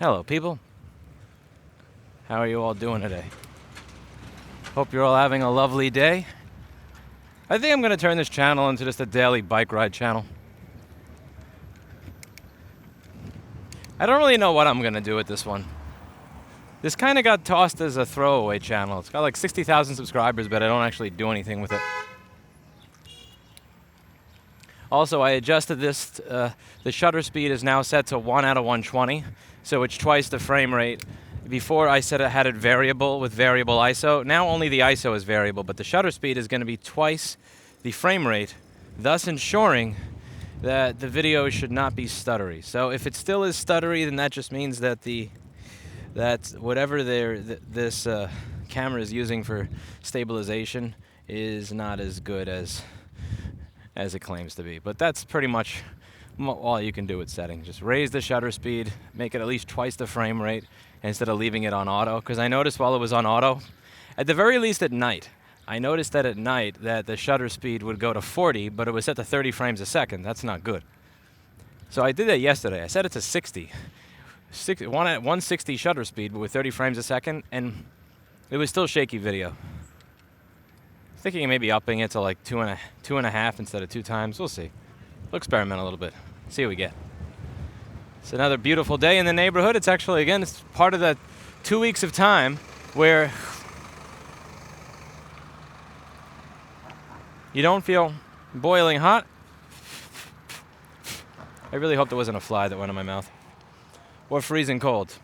Hello, people. How are you all doing today? Hope you're all having a lovely day. I think I'm going to turn this channel into just a daily bike ride channel. I don't really know what I'm going to do with this one. This kind of got tossed as a throwaway channel. It's got like 60,000 subscribers, but I don't actually do anything with it. Also, I adjusted this. The shutter speed is now set to 1 out of 120, so it's twice the frame rate. Before I said I had it variable with variable ISO. Now only the ISO is variable, but the shutter speed is going to be twice the frame rate, thus ensuring that the video should not be stuttery. So if it still is stuttery, then that just means that whatever this camera is using for stabilization is not as good as it claims to be. But that's pretty much all you can do with settings. Just raise the shutter speed, make it at least twice the frame rate instead of leaving it on auto. Because I noticed while it was on auto, at the very least at night, I noticed that at night that the shutter speed would go to 40, but it was set to 30 frames a second. That's not good. So I did that yesterday. I set it to 60. 160 shutter speed, but with 30 frames a second, and it was still shaky video. Thinking maybe upping it to like two and a half instead of 2 times. We'll see. We'll experiment a little bit. See what we get. It's another beautiful day in the neighborhood. It's actually, again, it's part of the 2 weeks of time where you don't feel boiling hot. I really hope there wasn't a fly that went in my mouth. Or freezing cold.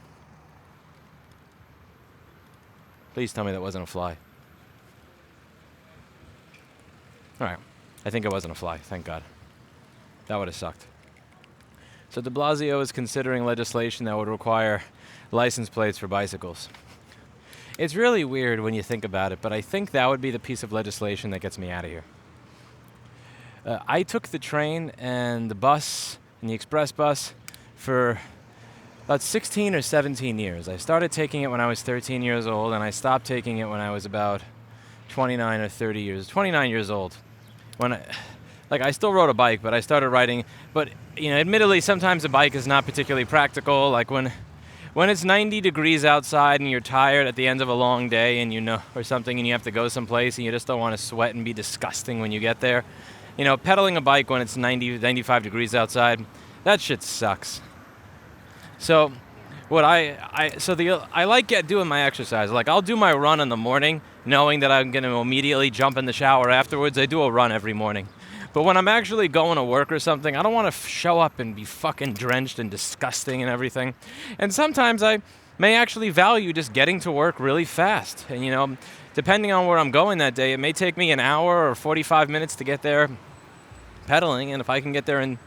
Please tell me that wasn't a fly. Alright, I think it wasn't a fly, thank God. That would have sucked. So de Blasio is considering legislation that would require license plates for bicycles. It's really weird when you think about it, but I think that would be the piece of legislation that gets me out of here. I took the train and the bus and the express bus for about 16 or 17 years. I started taking it when I was 13 years old, and I stopped taking it when I was about 29 or 30 years, 29 years old. I still rode a bike, but I started riding. But, admittedly, sometimes a bike is not particularly practical. Like when it's 90 degrees outside and you're tired at the end of a long day or something, and you have to go someplace and you just don't want to sweat and be disgusting when you get there. Pedaling a bike when it's 90, 95 degrees outside, that shit sucks. So I like doing my exercise. Like I'll do my run in the morning, knowing that I'm going to immediately jump in the shower afterwards. I do a run every morning. But when I'm actually going to work or something, I don't want to show up and be fucking drenched and disgusting and everything. And sometimes I may actually value just getting to work really fast. And depending on where I'm going that day, it may take me an hour or 45 minutes to get there pedaling. And if I can get there in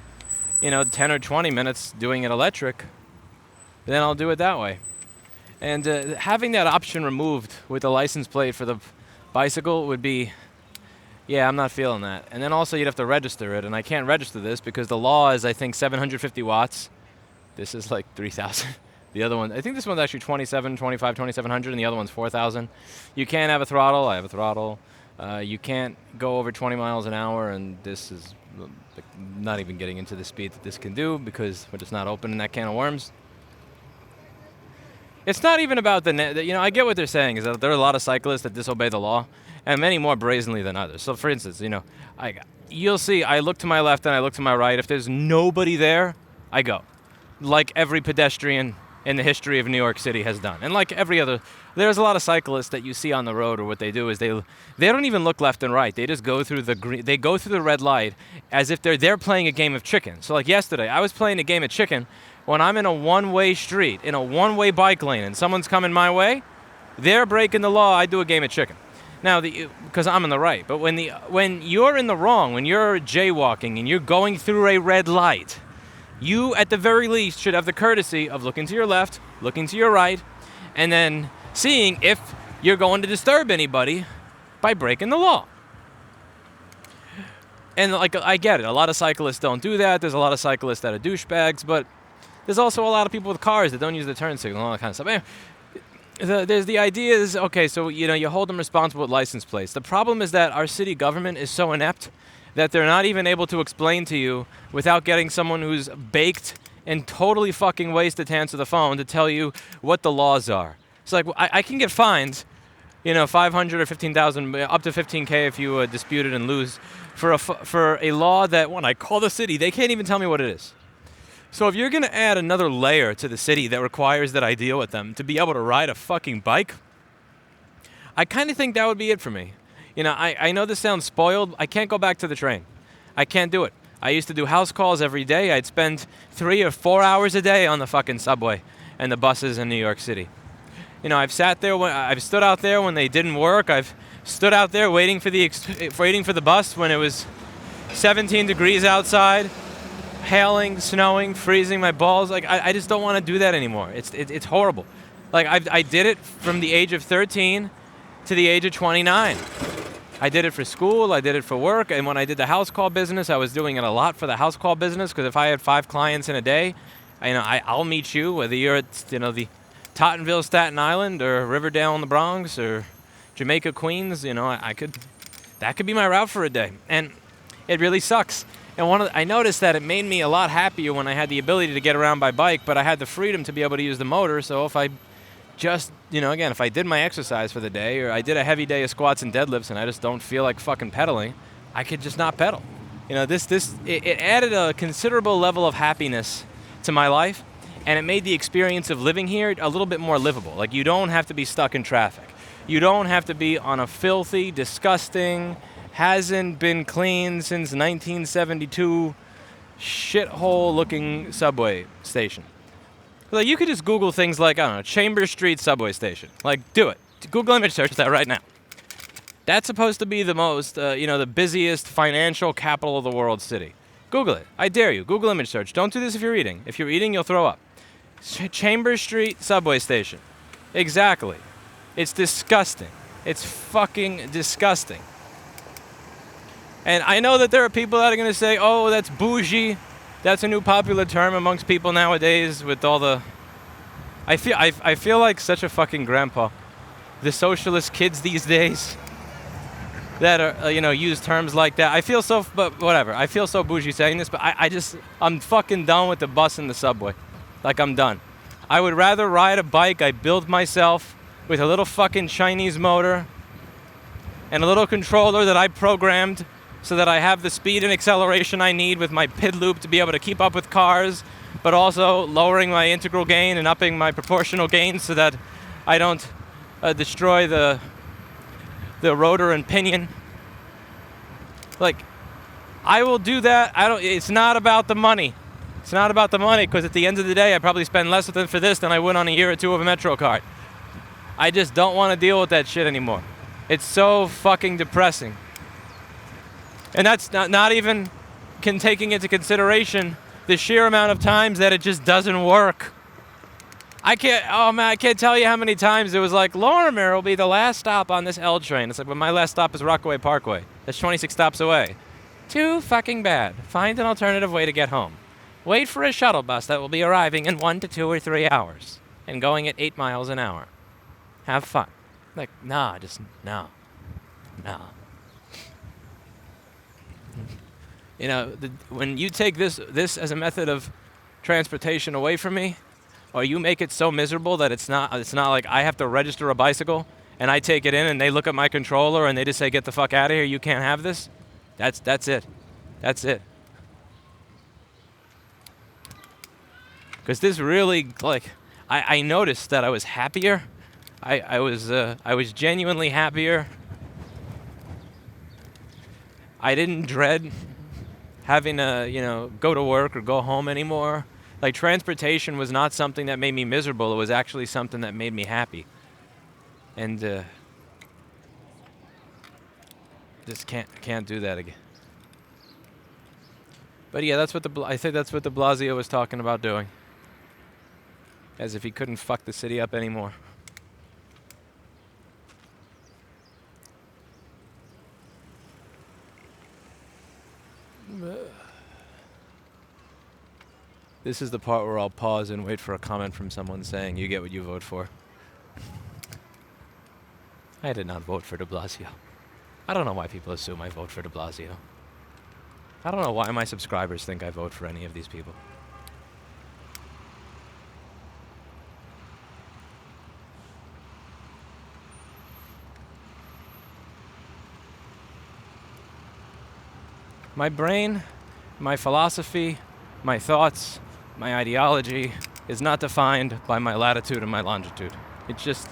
10 or 20 minutes doing it electric, then I'll do it that way. And having that option removed with the license plate for the bicycle would be, I'm not feeling that. And then also you'd have to register it, and I can't register this because the law is, I think, 750 watts. This is like 3,000. The other one, I think this one's actually 2,700, and the other one's 4,000. You can't have a throttle. I have a throttle. You can't go over 20 miles an hour, and this is not even getting into the speed that this can do because we're just not opening that can of worms. It's not even about I get what they're saying, is that there are a lot of cyclists that disobey the law, and many more brazenly than others. So for instance, you'll see, I look to my left and I look to my right. If there's nobody there, I go. Like every pedestrian in the history of New York City has done. And like every other, there's a lot of cyclists that you see on the road, or what they do is they don't even look left and right. They just go through they go through the red light as if they're playing a game of chicken. So like yesterday, I was playing a game of chicken. When I'm in a one-way street, in a one-way bike lane, and someone's coming my way, they're breaking the law. I do a game of chicken. Now, because I'm in the right. But when you're in the wrong, when you're jaywalking and you're going through a red light, you, at the very least, should have the courtesy of looking to your left, looking to your right, and then seeing if you're going to disturb anybody by breaking the law. And I get it. A lot of cyclists don't do that. There's a lot of cyclists that are douchebags, but there's also a lot of people with cars that don't use the turn signal and all that kind of stuff. There's the idea is, okay, so you hold them responsible with license plates. The problem is that our city government is so inept that they're not even able to explain to you without getting someone who's baked and totally fucking wasted to answer the phone to tell you what the laws are. It's like, I can get fined, 500 or 15,000, up to 15K if you dispute it and lose, for a law that when I call the city, they can't even tell me what it is. So if you're going to add another layer to the city that requires that I deal with them to be able to ride a fucking bike, I kind of think that would be it for me. I know this sounds spoiled. I can't go back to the train. I can't do it. I used to do house calls every day. I'd spend 3 or 4 hours a day on the fucking subway and the buses in New York City. I've sat there, I've stood out there when they didn't work. I've stood out there waiting for the bus when it was 17 degrees outside, hailing, snowing, freezing my balls. Like, I just don't want to do that anymore. It's horrible. Like, I did it from the age of 13 to the age of 29. I did it for school, I did it for work, and when I did the house call business, I was doing it a lot for the house call business, because if I had 5 clients in a day, I'll meet you, whether you're at the Tottenville, Staten Island, or Riverdale in the Bronx, or Jamaica, Queens. That could be my route for a day, and it really sucks. And I noticed that it made me a lot happier when I had the ability to get around by bike, but I had the freedom to be able to use the motor. So if I just, again, if I did my exercise for the day, or I did a heavy day of squats and deadlifts and I just don't feel like fucking pedaling, I could just not pedal. It added a considerable level of happiness to my life, and it made the experience of living here a little bit more livable. Like, you don't have to be stuck in traffic. You don't have to be on a filthy, disgusting, hasn't been cleaned since 1972 shithole-looking subway station. Like, you could just Google things like, I don't know, Chambers Street subway station. Like, do it. Google image search that right now. That's supposed to be the most, the busiest financial capital of the world city. Google it. I dare you. Google image search. Don't do this if you're eating. If you're eating, you'll throw up. Chambers Street subway station. Exactly. It's disgusting. It's fucking disgusting. And I know that there are people that are going to say, oh, that's bougie. That's a new popular term amongst people nowadays with all the... I feel like such a fucking grandpa. The socialist kids these days that are, use terms like that. But whatever. I feel so bougie saying this, but I'm fucking done with the bus and the subway. Like, I'm done. I would rather ride a bike I built myself with a little fucking Chinese motor and a little controller that I programmed so that I have the speed and acceleration I need with my PID loop to be able to keep up with cars, but also lowering my integral gain and upping my proportional gain so that I don't destroy the rotor and pinion. Like, I will do that. It's not about the money. It's not about the money, because at the end of the day, I probably spend less for this than I would on a year or two of a Metro card. I just don't want to deal with that shit anymore. It's so fucking depressing. And that's not even taking into consideration the sheer amount of times that it just doesn't work. I can't tell you how many times it was like, Lorimer will be the last stop on this L train. It's like, but my last stop is Rockaway Parkway. That's 26 stops away. Too fucking bad. Find an alternative way to get home. Wait for a shuttle bus that will be arriving in 1 to 2 or 3 hours and going at 8 miles an hour. Have fun. Like, no. When you take this as a method of transportation away from me, or you make it so miserable that it's not like I have to register a bicycle and I take it in and they look at my controller and they just say, get the fuck out of here, you can't have this. That's it. That's it. Because this really, like, I noticed that I was happier. I was genuinely happier. I didn't dread having to, go to work or go home anymore. Like, transportation was not something that made me miserable. It was actually something that made me happy. And just can't do that again. But yeah, I think that's what de Blasio was talking about doing. As if he couldn't fuck the city up anymore. This is the part where I'll pause and wait for a comment from someone saying, you get what you vote for. I did not vote for de Blasio. I don't know why people assume I vote for de Blasio. I don't know why my subscribers think I vote for any of these people. My brain, my philosophy, my thoughts, my ideology is not defined by my latitude and my longitude. It's just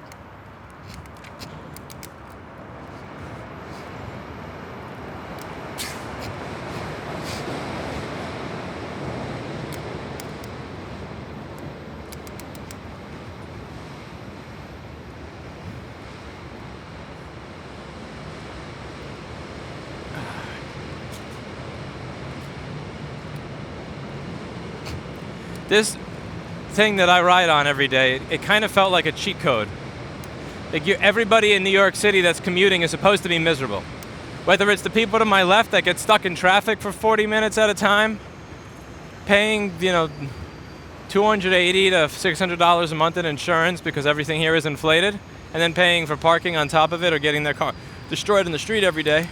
this thing that I ride on every day, it kind of felt like a cheat code. Like everybody in New York City that's commuting is supposed to be miserable. Whether it's the people to my left that get stuck in traffic for 40 minutes at a time, paying, $280 to $600 a month in insurance because everything here is inflated, and then paying for parking on top of it or getting their car destroyed in the street every day.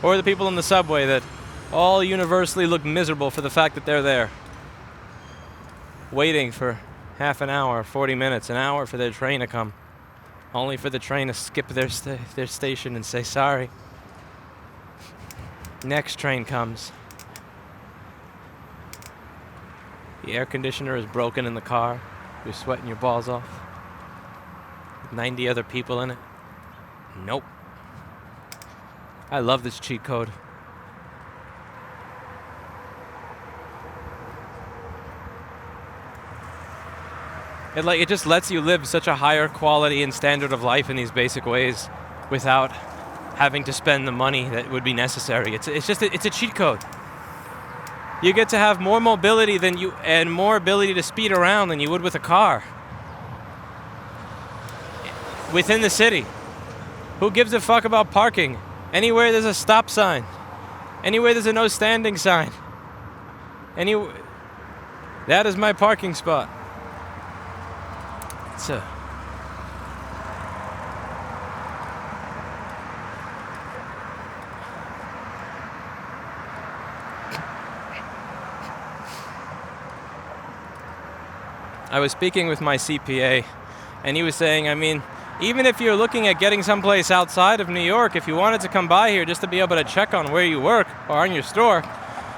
Or the people in the subway that all universally look miserable for the fact that they're there, waiting for half an hour, 40 minutes, an hour for their train to come, only for the train to skip their station and say sorry. Next train comes. The air conditioner is broken in the car. You're sweating your balls off. 90 other people in it. Nope. I love this cheat code. It just lets you live such a higher quality and standard of life in these basic ways without having to spend the money that would be necessary. It's a cheat code. You get to have more mobility and more ability to speed around than you would with a car. Within the city. Who gives a fuck about parking? Anywhere there's a stop sign. Anywhere there's a no standing sign. That is my parking spot. I was speaking with my CPA, and he was saying, even if you're looking at getting someplace outside of New York, if you wanted to come by here just to be able to check on where you work or on your store,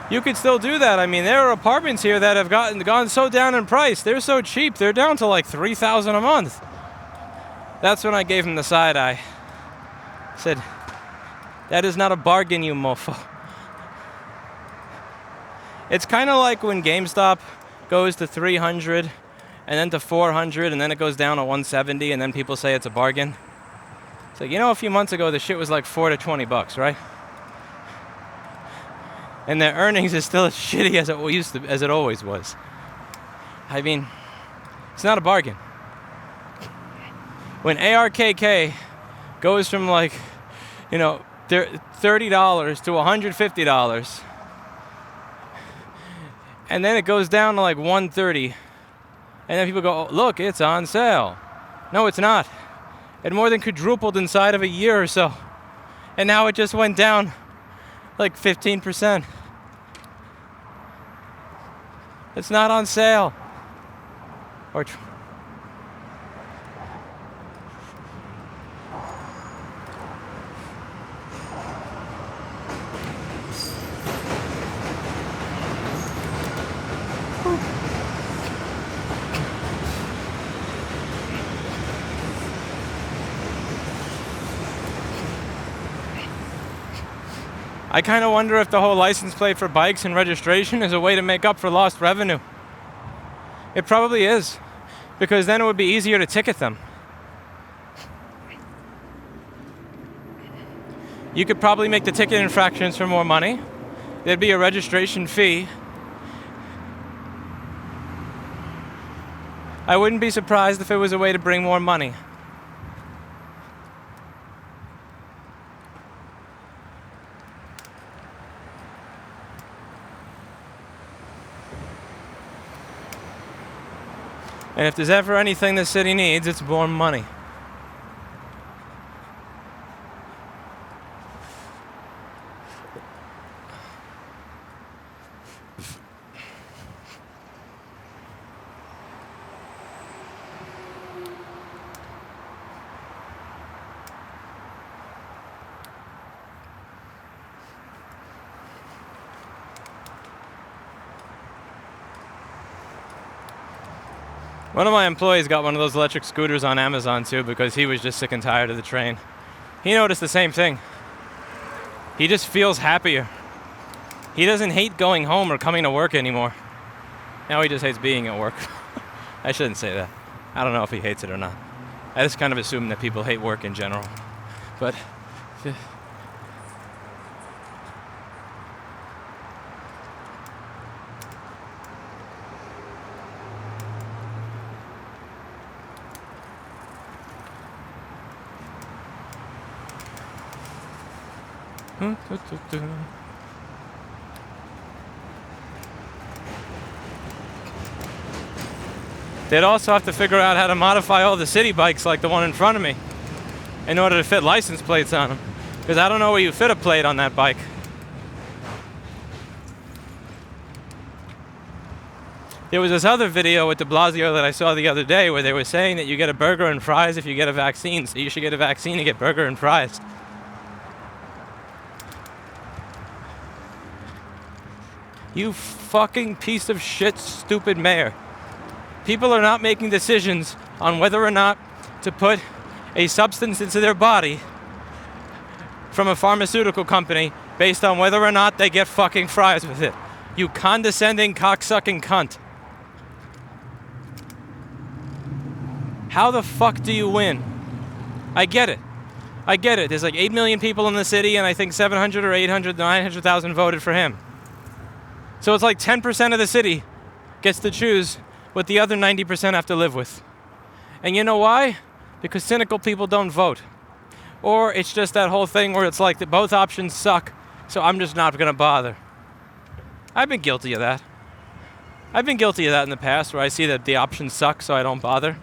you could still do that. There are apartments here that have gone so down in price. They're so cheap. They're down to like $3,000 a month. That's when I gave him the side eye. I said, that is not a bargain, you mofo. It's kind of like when GameStop goes to 300 and then to 400 and then it goes down to 170 and then people say it's a bargain. It's like, a few months ago the shit was like $4 to $20, right? And their earnings is still as shitty as it always was. It's not a bargain. When ARKK goes from $30 to $150, and then it goes down to like $130, and then people go, oh, look, it's on sale. No, it's not. It more than quadrupled inside of a year or so. And now it just went down like 15%. It's not on sale. I kind of wonder if the whole license plate for bikes and registration is a way to make up for lost revenue. It probably is, because then it would be easier to ticket them. You could probably make the ticket infractions for more money. There'd be a registration fee. I wouldn't be surprised if it was a way to bring more money. And if there's ever anything the city needs, it's more money. One of my employees got one of those electric scooters on Amazon too because he was just sick and tired of the train. He noticed the same thing. He just feels happier. He doesn't hate going home or coming to work anymore. Now he just hates being at work. I shouldn't say that. I don't know if he hates it or not. I just kind of assume that people hate work in general. But they'd also have to figure out how to modify all the city bikes like the one in front of me in order to fit license plates on them. Because I don't know where you fit a plate on that bike. There was this other video with de Blasio that I saw the other day where they were saying that you get a burger and fries if you get a vaccine, so you should get a vaccine to get burger and fries. You fucking piece of shit, stupid mayor. People are not making decisions on whether or not to put a substance into their body from a pharmaceutical company based on whether or not they get fucking fries with it. You condescending, cocksucking cunt. How the fuck do you win? I get it. I get it. There's like 8 million people in the city, and I think 700 or 800, 900,000 voted for him. So it's like 10% of the city gets to choose what the other 90% have to live with. And you know why? Because cynical people don't vote. Or it's just that whole thing where it's like that both options suck, so I'm just not going to bother. I've been guilty of that. I've been guilty of that in the past, where I see that the options suck, so I don't bother.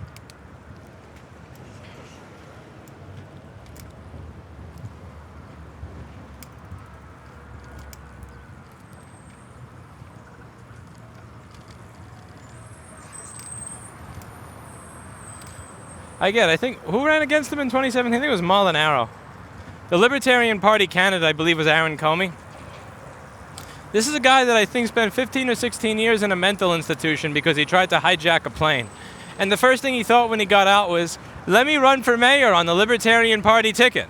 I think, who ran against him in 2017? I think it was Molinaro. The Libertarian Party Canada, I believe, was Aaron Comey. This is a guy that I think spent 15 or 16 years in a mental institution because he tried to hijack a plane. And the first thing he thought when he got out was, let me run for mayor on the Libertarian Party ticket.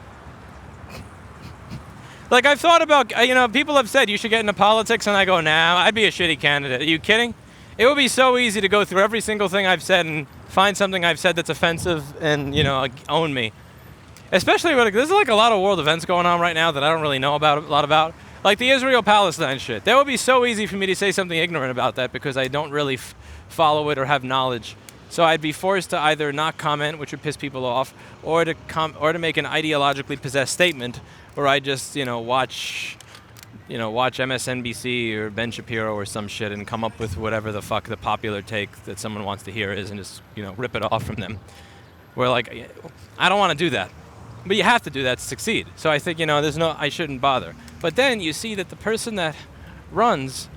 Like, I've thought about, people have said you should get into politics, and I go, nah, I'd be a shitty candidate. Are you kidding? It would be so easy to go through every single thing I've said and find something I've said that's offensive and, own me. Especially, there's like a lot of world events going on right now that I don't really know a lot about. Like the Israel-Palestine shit. That would be so easy for me to say something ignorant about that because I don't really follow it or have knowledge. So I'd be forced to either not comment, which would piss people off, or to make an ideologically possessed statement where I just, watch MSNBC or Ben Shapiro or some shit and come up with whatever the fuck the popular take that someone wants to hear is and just, rip it off from them. Where I don't want to do that. But you have to do that to succeed. So I think, I shouldn't bother. But then you see that the person that runs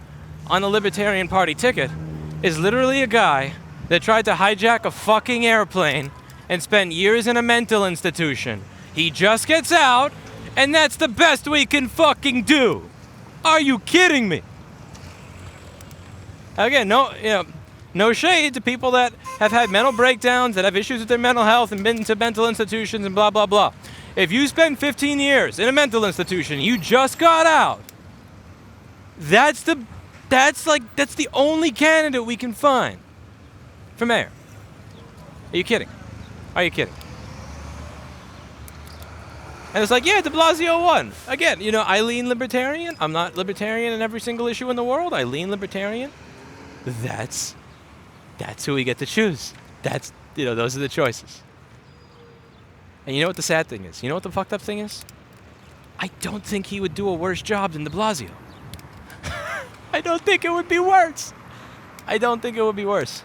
on the Libertarian Party ticket is literally a guy that tried to hijack a fucking airplane and spent years in a mental institution. He just gets out, and that's the best we can fucking do. Are you kidding me? Again, no shade to people that have had mental breakdowns, that have issues with their mental health and been to mental institutions and blah, blah, blah. If you spend 15 years in a mental institution, you just got out, that's the only candidate we can find for mayor. Are you kidding? Are you kidding? And it's like, yeah, de Blasio won. Again, I lean libertarian. I'm not libertarian in every single issue in the world. I lean libertarian. That's who we get to choose. Those are the choices. And you know what the sad thing is? You know what the fucked up thing is? I don't think he would do a worse job than de Blasio. I don't think it would be worse. I don't think it would be worse.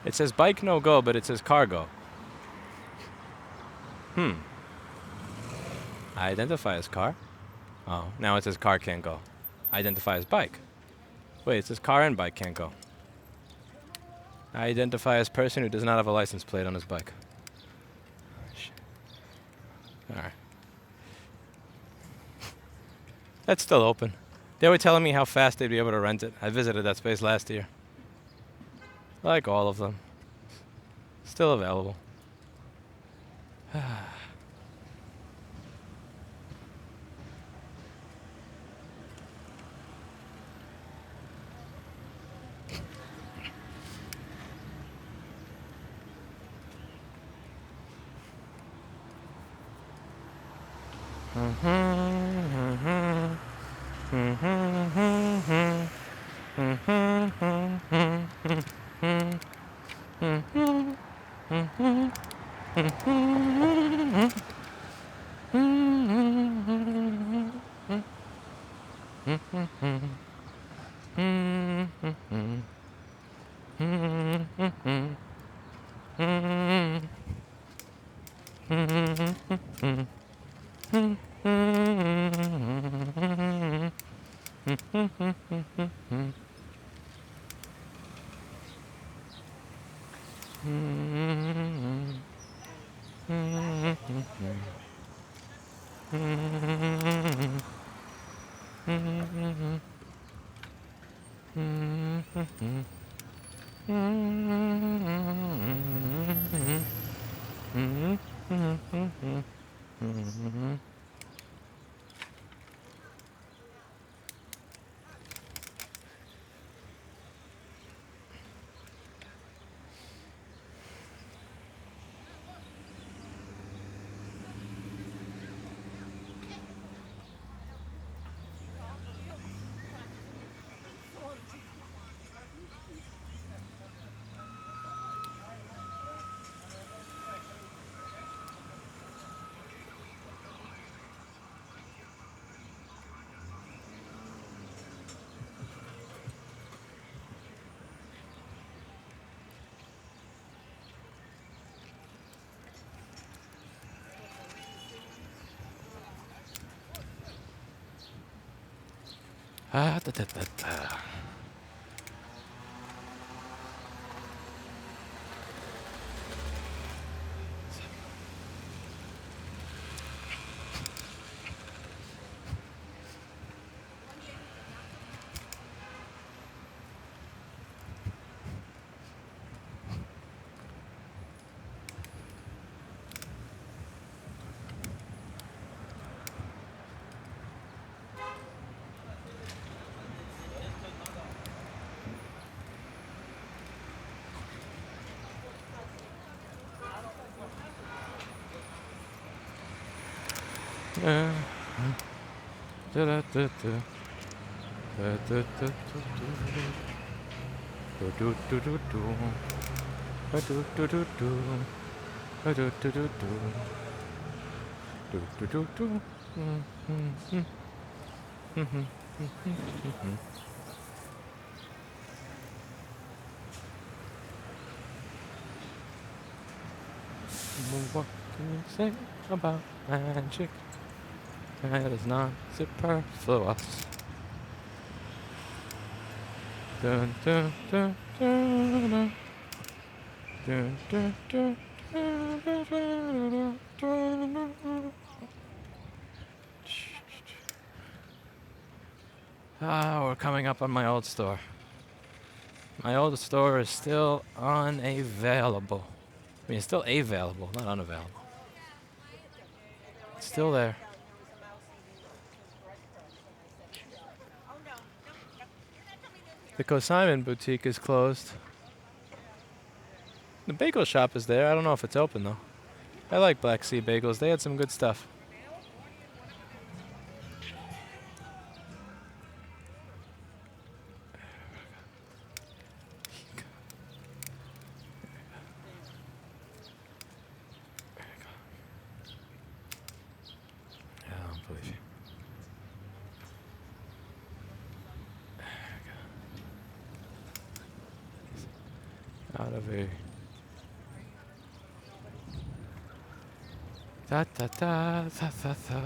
It says bike no go, but it says cargo. I identify as car. Oh, now it says car can't go. Identify as bike. Wait, it says car and bike can't go. Identify as person who does not have a license plate on his bike. Alright. That's still open. They were telling me how fast they'd be able to rent it. I visited that space last year. Like all of them. Still available. What can you say about magic? That is not superfluous. Dun, dun, dun, dun, dun. Dun, dun, dun, dun, dun, dun, dun, dun. Ah, we're coming up on my old store. My old store is still unavailable. I mean, it's still available, not unavailable. It's still there. The Cosimon boutique is closed. The bagel shop is there. I don't know if it's open, though. I like Black Sea Bagels. They had some good stuff. Yeah, I don't believe you. Out of a... Da da da da da da.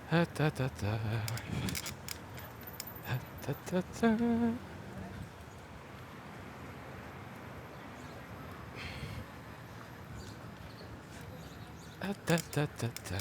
Da, da, da, da. Da, da, da. Da, da, da, da, da.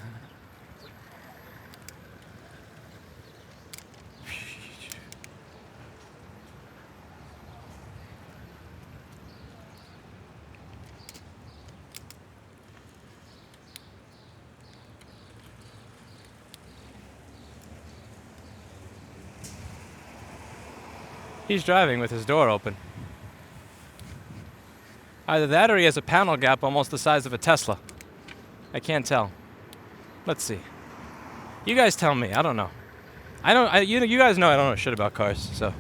He's driving with his door open. Either that or he has a panel gap almost the size of a Tesla. I can't tell. Let's see. You guys tell me. I don't know. You guys know I don't know shit about cars, so.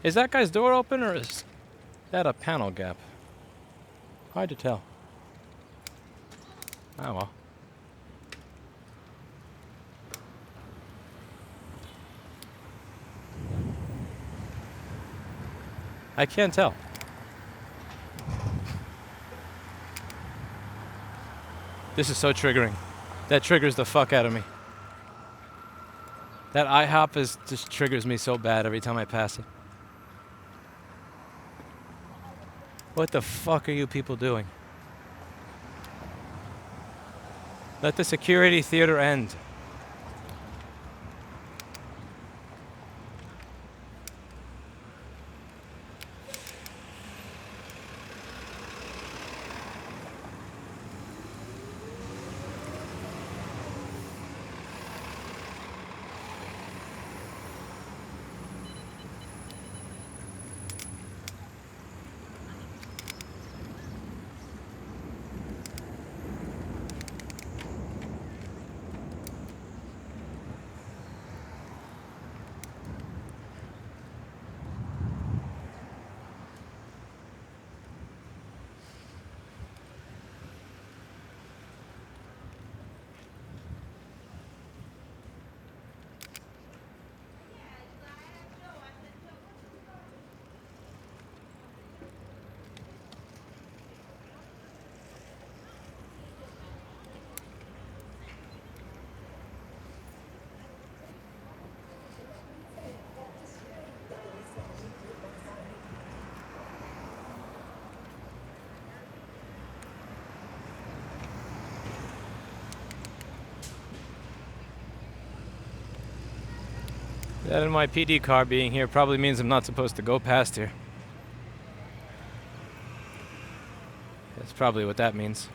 Is that guy's door open or is that a panel gap? Hard to tell. Oh well. I can't tell. This is so triggering. That triggers the fuck out of me. That IHOP just triggers me so bad every time I pass it. What the fuck are you people doing? Let the security theater end. That NYPD car being here probably means I'm not supposed to go past here. That's probably what that means.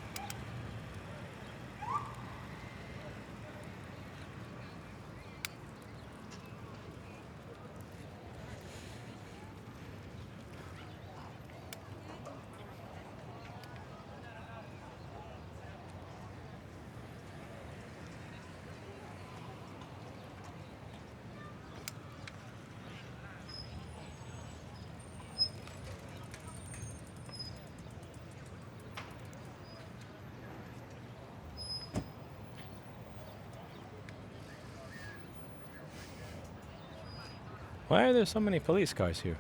Why are there so many police cars here?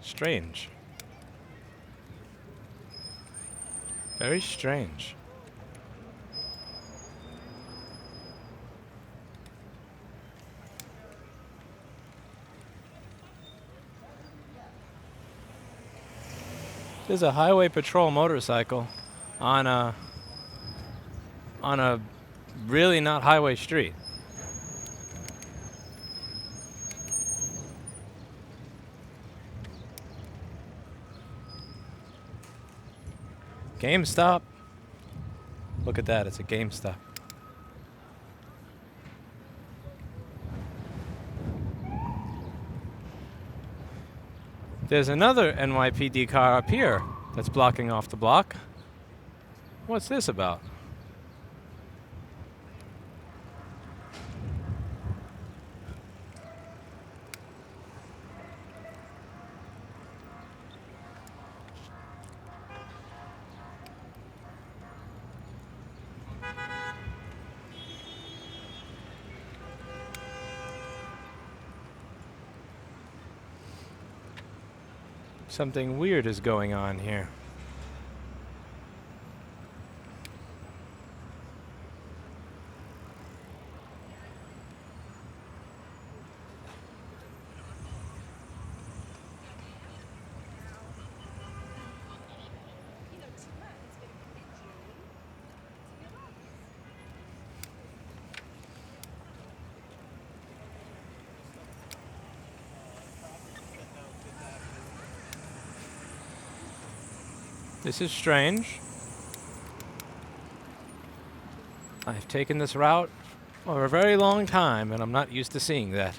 Strange. Very strange. There's a highway patrol motorcycle on a really not highway street. GameStop. Look at that, it's a GameStop. There's another NYPD car up here that's blocking off the block. What's this about? Something weird is going on here. This is strange. I've taken this route for a very long time, and I'm not used to seeing that.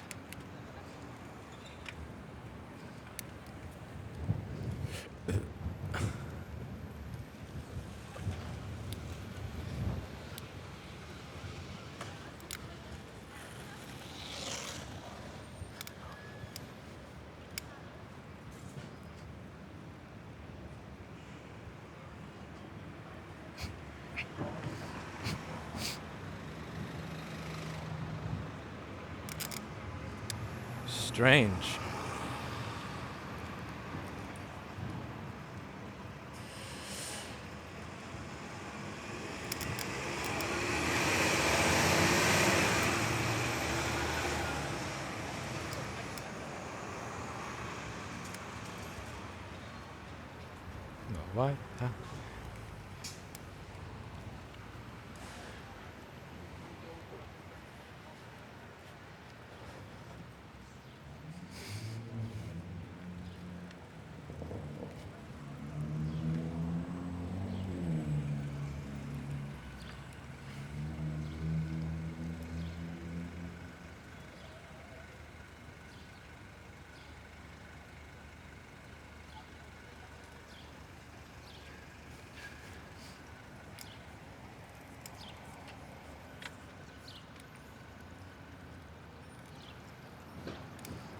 Strange. Why? Huh?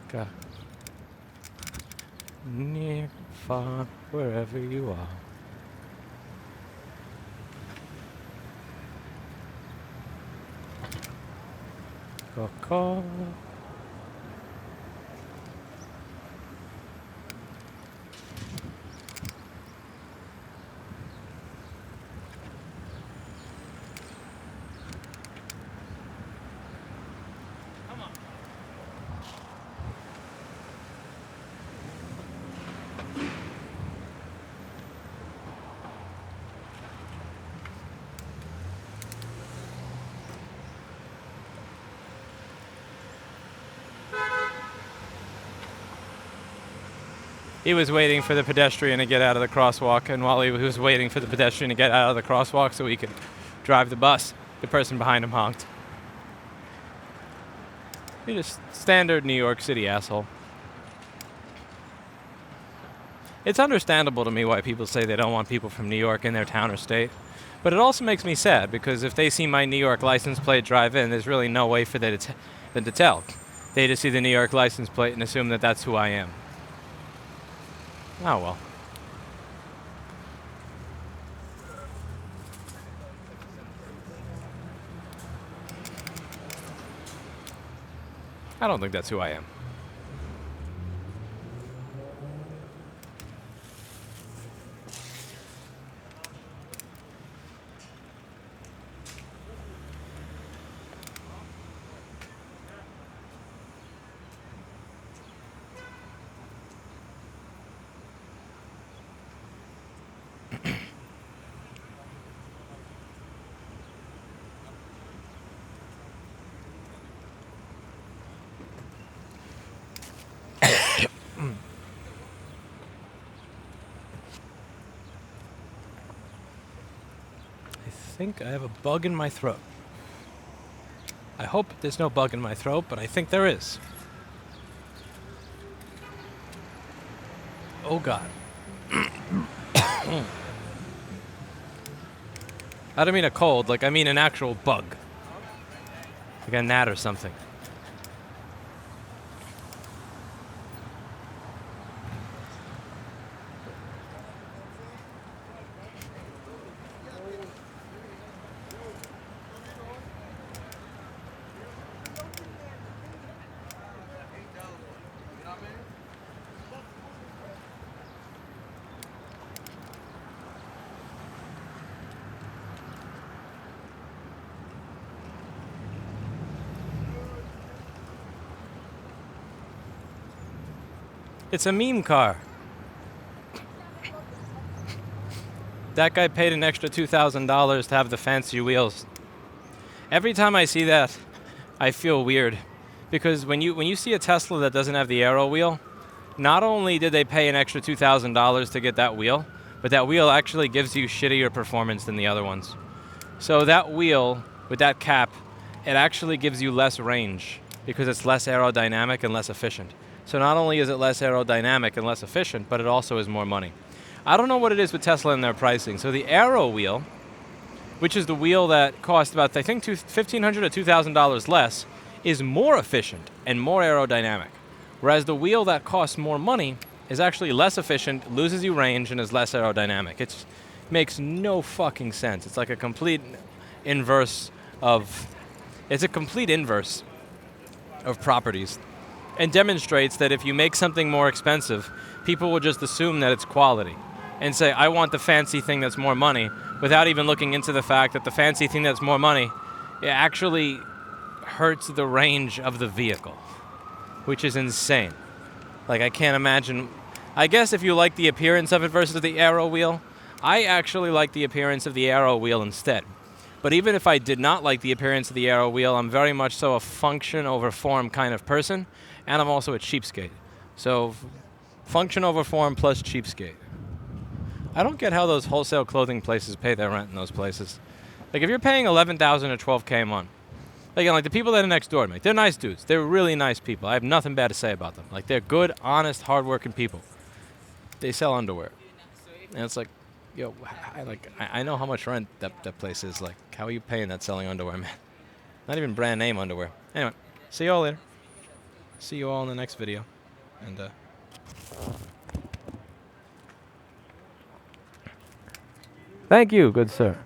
God. Near, far, wherever you are. Call. He was waiting for the pedestrian to get out of the crosswalk, and while he was waiting for the pedestrian to get out of the crosswalk so he could drive the bus, the person behind him honked. You're just standard New York City asshole. It's understandable to me why people say they don't want people from New York in their town or state, but it also makes me sad because if they see my New York license plate drive in, there's really no way for them to tell. They just see the New York license plate and assume that that's who I am. Oh well. I don't think that's who I am. I think I have a bug in my throat. I hope there's no bug in my throat, but I think there is. Oh God. I don't mean a cold, like I mean an actual bug. Like a gnat or something. It's a meme car. That guy paid an extra $2,000 to have the fancy wheels. Every time I see that, I feel weird. Because when you see a Tesla that doesn't have the aero wheel, not only did they pay an extra $2,000 to get that wheel, but that wheel actually gives you shittier performance than the other ones. So that wheel, with that cap, it actually gives you less range because it's less aerodynamic and less efficient. So not only is it less aerodynamic and less efficient, but it also is more money. I don't know what it is with Tesla and their pricing. So the aero wheel, which is the wheel that cost about, I think, $1,500 to $2,000 less, is more efficient and more aerodynamic. Whereas the wheel that costs more money is actually less efficient, loses you range, and is less aerodynamic. It makes no fucking sense. It's like a complete inverse of, it's a complete inverse of properties, and demonstrates that if you make something more expensive, people will just assume that it's quality and say, I want the fancy thing that's more money, without even looking into the fact that the fancy thing that's more money, it actually hurts the range of the vehicle, which is insane. Like, I can't imagine. I guess if you like the appearance of it versus the aero wheel, I actually like the appearance of the aero wheel instead. But even if I did not like the appearance of the aero wheel, I'm very much so a function over form kind of person, and I'm also a cheapskate. So function over form plus cheapskate. I don't get how those wholesale clothing places pay their rent in those places. Like, if you're paying $11,000 or $12K a month, again, like the people that are next door to me, they're nice dudes. They're really nice people. I have nothing bad to say about them. Like, they're good, honest, hardworking people. They sell underwear. And it's like, yo, I know how much rent that place is. Like, how are you paying that selling underwear, man? Not even brand name underwear. Anyway, see you all later. See you all in the next video. And, thank you, good sir.